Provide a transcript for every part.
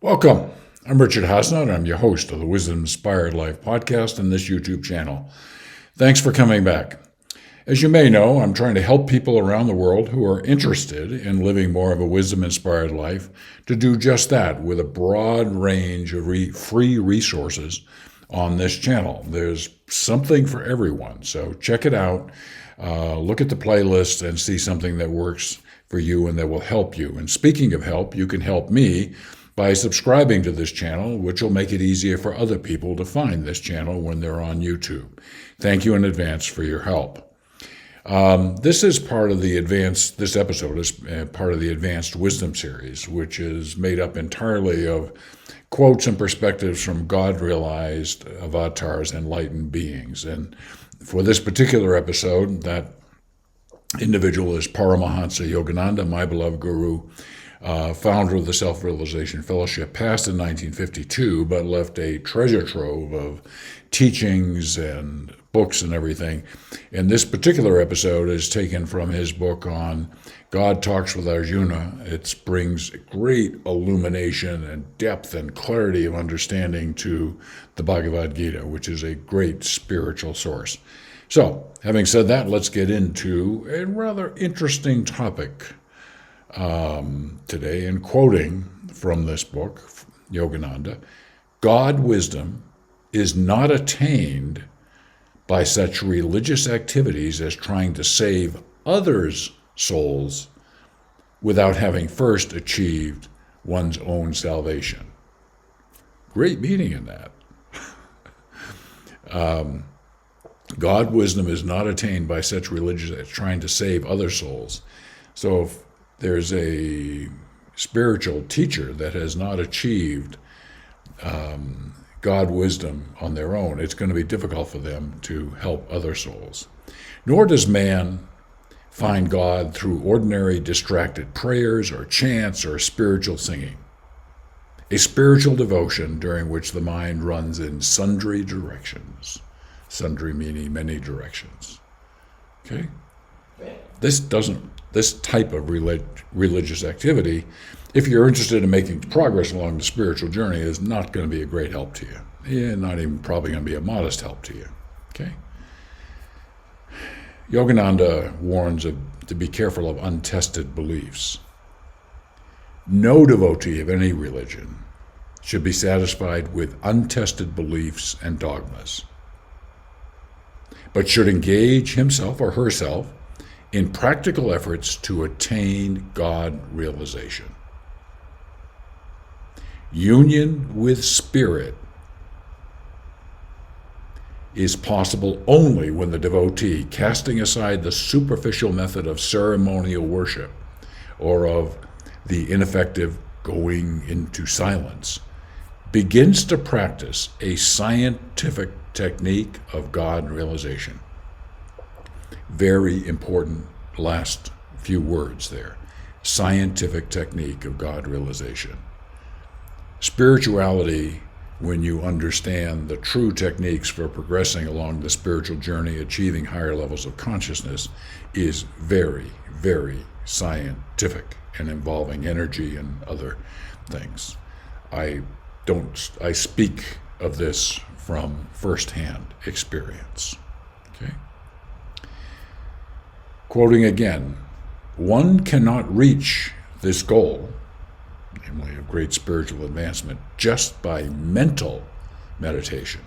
Welcome. I'm Richard Hasnot. I'm your host of the Wisdom Inspired Life podcast and this YouTube channel. Thanks for coming back. As you may know, I'm trying to help people around the world who are interested in living more of a wisdom-inspired life to do just that with a broad range of free resources on this channel. There's something for everyone, so check it out. Look at the playlist and see something that works for you and that will help you. And speaking of help, you can help me by subscribing to this channel, which will make it easier for other people to find this channel when they're on YouTube. Thank you in advance for your help. This episode is part of the Advanced Wisdom series, which is made up entirely of quotes and perspectives from God-realized avatars, enlightened beings. And for this particular episode, that individual is Paramahansa Yogananda, my beloved guru, founder of the Self-Realization Fellowship, passed in 1952, but left a treasure trove of teachings and books and everything. And this particular episode is taken from his book on God Talks with Arjuna. It brings great illumination and depth and clarity of understanding to the Bhagavad Gita, which is a great spiritual source. So, having said that, let's get into a rather interesting topic today, and quoting from this book, Yogananda, God wisdom is not attained by such religious activities as trying to save others' souls without having first achieved one's own salvation. Great meaning in that. God wisdom is not attained by such religious as trying to save other souls. So if there's a spiritual teacher that has not achieved God wisdom on their own, it's going to be difficult for them to help other souls. Nor does man find God through ordinary distracted prayers or chants or spiritual singing. A spiritual devotion during which the mind runs in sundry directions. Sundry meaning many directions. Okay? This type of religious activity, if you're interested in making progress along the spiritual journey, is not going to be a great help to you. Yeah, not even probably going to be a modest help to you. Okay? Yogananda warns to be careful of untested beliefs. No devotee of any religion should be satisfied with untested beliefs and dogmas, but should engage himself or herself in practical efforts to attain God realization. Union with spirit is possible only when the devotee, casting aside the superficial method of ceremonial worship or of the ineffective going into silence, begins to practice a scientific technique of God realization. Very important last few words there. Scientific technique of God realization. Spirituality, when you understand the true techniques for progressing along the spiritual journey, achieving higher levels of consciousness, is very, very scientific and involving energy and other things. I speak of this from firsthand experience. Okay? Quoting again, one cannot reach this goal, namely of great spiritual advancement, just by mental meditation.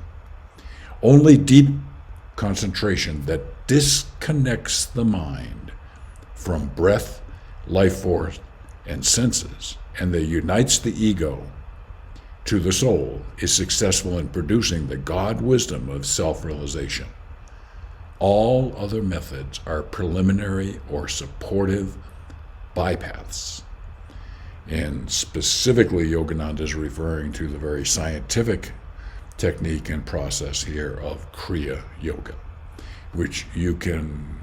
Only deep concentration that disconnects the mind from breath, life force, and senses, and that unites the ego to the soul, is successful in producing the God wisdom of self-realization. All other methods are preliminary or supportive bypaths. And specifically, Yogananda is referring to the very scientific technique and process here of Kriya Yoga, which you can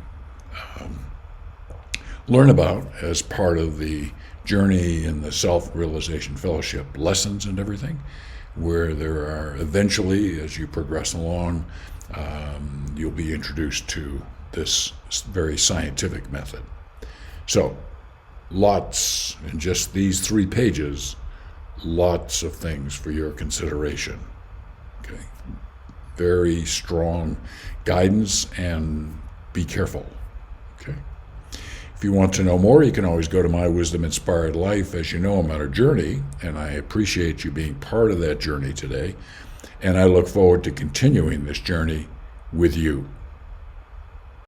learn about as part of the journey in the Self-Realization Fellowship lessons and everything, where there are eventually, as you progress along, you'll be introduced to this very scientific method. So, lots in just these 3 pages lots of things for your consideration. Okay. Very strong guidance, and be careful. Okay. If you want to know more, you can always go to My Wisdom Inspired Life. As you know, I'm on a journey, and I appreciate you being part of that journey today. And I look forward to continuing this journey with you.